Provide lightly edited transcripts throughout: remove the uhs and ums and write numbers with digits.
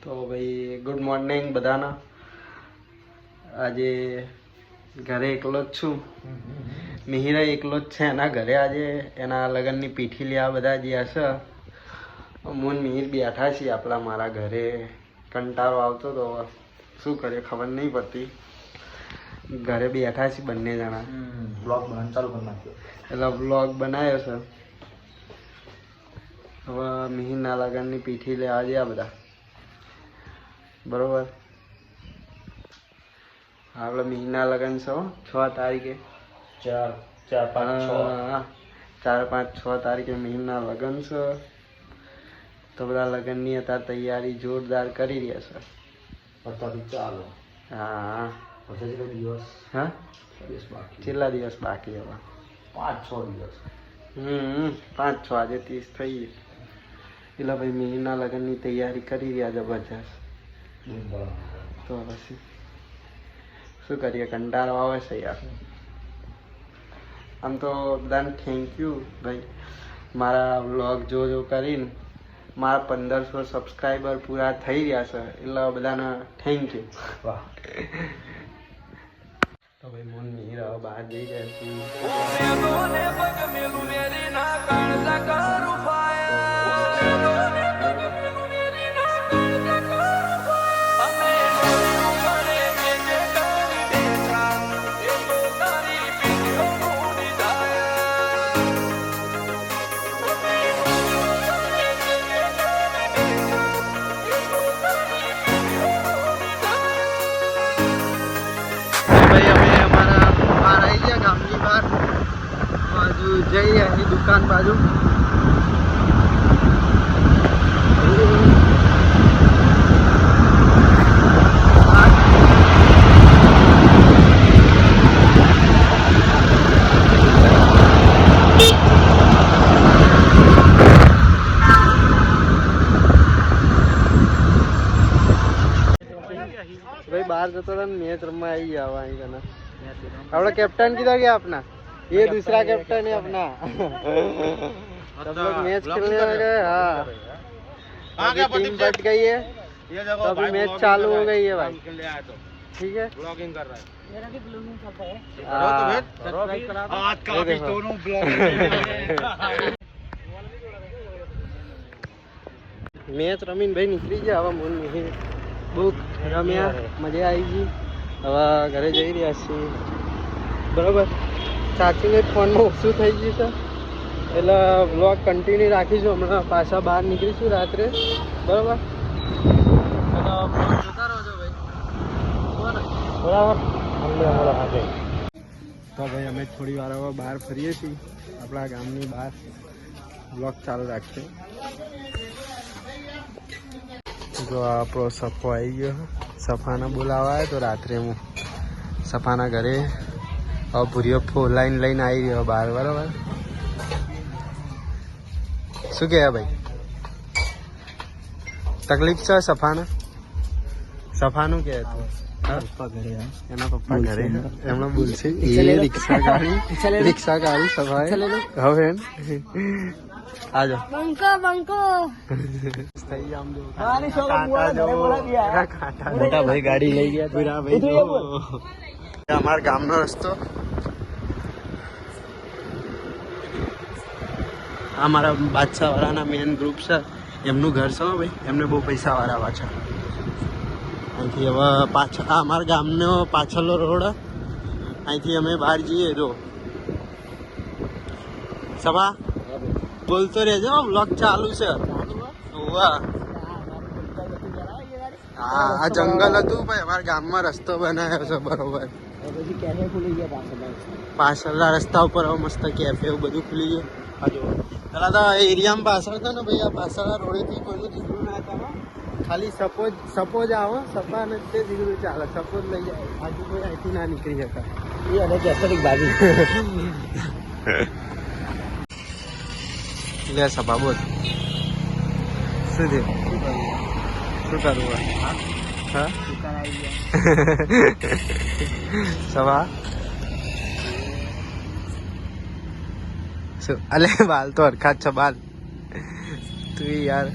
તો ભાઈ good morning બધાના. આજે ઘરે એકલો જ છું. મિહિરા એકલો જ છે એના ઘરે. આજે એના લગ્નની પીઠી લેવા બધા જ્યાં છે. હું મિહિર બેઠા છીએ આપણા મારા ઘરે. કંટાળો આવતો તો શું કરીએ ખબર નહીં પડતી. ઘરે બેઠા છીએ બંને જણા. બ્લોગ બનાવવાનું ચાલુ કરી નાખ્યો. એટલે બ્લોગ બનાવ્યો છે. હવે મિહિરના લગ્નની પીઠી લેવા જ્યાં બધા. બરોબર. આપણે મિહિરના લગ્ન છે 6 તારીખે. 4, 5, 6 તારીખે મિહિરના લગ્ન છે. તો બધા લગ્નની અત્યારે તૈયારી જોરદાર કરી રહ્યા છે. અત્યારથી ચાલો. હા પછી કેટલો દિવસ? હા દિવસ બાકી. કેટલા દિવસ બાકી હવે? 5-6 દિવસ. 5-6 આજે 30 થઈ ગઈ. એટલે ભાઈ મિહિરના લગ્નની તૈયારી કરી રહ્યા જબરજસ્ત. તો પછી શું કરીએ, કંટાળો આવે છે યાર. આમ તો બધાને થેન્ક યુ ભાઈ, મારા વ્લોગ જો કરીને મારા 1500 સબસ્ક્રાઈબર પૂરા થઈ રહ્યા છે. એટલે બધાને થેન્ક યુ. વાહ. તો ભાઈ મોન મિહિર હવે બહાર જઈ રહ્યા છીએ. ભાઈ અમે અમારા બહાર આવી ગયા, ગામની બહાર બાજુ જઈ અહીં દુકાન બાજુ. भाई बाहर जता था मैच रमा आई जावा અહીં કના. આપણા कैप्टन किधर गया अपना? ये दूसरा कैप्टन है अपना. सब लोग मैच खेलने लगे. हाँ अभी टीम बट गई है तो अभी मैच चालू हो गई है भाई. ठीक है, ब्लॉगिंग कर रहा है. मेरा भी ब्लॉगिंग करता है. आज का भी दोनों ब्लॉगिंग. मैच रमीन भाई निकली गया. હવે મોન મિહિર બુક રમ્યા, મજા આવી ગઈ. હવે ઘરે જઈ રહ્યા છીએ. બરાબર. ચાર્જિંગ ફોનમાં ઓછું થઈ ગયું છે એટલે વ્લોગ કન્ટિન્યુ રાખીશું. હમણાં પાછા બહાર નીકળીશું રાત્રે. બરાબર. જોતા રહો ભાઈ. બરાબર. તો ભાઈ અમે થોડી વાર હવે બહાર ફરીએ છીએ આપણા ગામની બહાર. વ્લોગ ચાલુ રાખીએ. જો આપણો સફો આવી ગયો. સફાને બોલાવાય તો રાત્રે હું સફાના ઘરે હવે ભૂરીઓ લાઈન લઈને આવી રહ્યો બહાર. બરાબર. શું કહે ભાઈ, તકલીફ છે સફાને? સફાનું કે એના પપ્પા ઘરે એમણે બોલશે રિક્ષા ગાડી સફાઈ હવે આજો મોટા ભાઈ ગાડી લઈ ગયા. અમારા ગામનો રસ્તો. અમારા બાદશાહ વાળાના મેન ગ્રુપ છે, એમનું ઘર છે ભાઈ. એમને બહુ પૈસા વાળા પાછળ. અહીંથી હવે પાછળ અમારા ગામનો પાછળનો રોડ. અહીંથી અમે બહાર જઈએ. જો સભા બોલતો રહેજો, બ્લોગ ચાલુ છે. હા આ જંગલ હતું ભાઈ. અમારા ગામમાં રસ્તો બનાવ્યો છે. બરોબર. પાછળના રસ્તા ઉપર હવે મસ્ત કેફે એવું બધું ખુલી ગયું. પેલા તો એરિયામાં પાછળ હતા ને ભાઈ. આ પાછળના રોડેથી કોઈનું દીકરું ના હતા. ખાલી સપોઝ આવો સપા ને તે દીકરું ચાલે. સપોઝ લઈ જાય. આજુ કોઈ અહીંથી ના નીકળી શકાય. એ અને કેસરિક ભાગી લે સભા બોલ. શું થયું? શું કરવું? હા સભા શું? અલે બાલ તો હરખા જ છે બાલ. તું યાર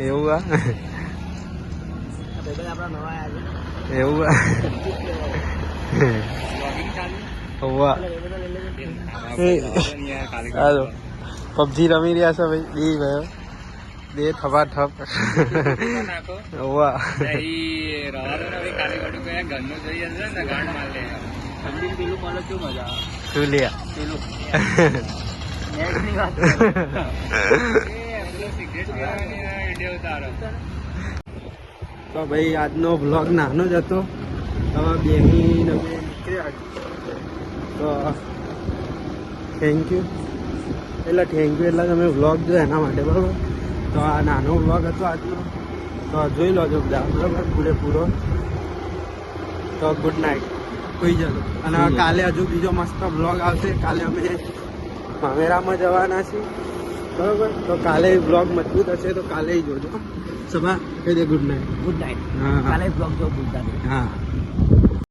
એવું હા એવું હોવા હાલો પબજી રમી રહ્યા છે ભાઈ બી ગયો બે થપા થપ હોવા શું લ્યા તો ભાઈ આજનો બ્લોગ નાનો જ હતો હવે બેહીને અમે નીકળ્યા તો થેન્ક યુ એટલે તમે બ્લોગ જો એના માટે બરાબર તો આ નાનો બ્લોગ હતો આજનો તો જોઈ લો બધા બરાબર પૂરેપૂરો તો ગુડ નાઇટ કોઈ જતો અને કાલે હજુ બીજો મસ્ત બ્લોગ આવશે કાલે અમે મામેરામાં જવાના છીએ બરાબર તો કાલે બ્લોગ મજબૂત હશે તો કાલે જોજો સભા કહી દે ગુડ નાઇટ ગુડ નાઇટ હા કાલે બ્લોગ જો ભૂલતા નહીં હા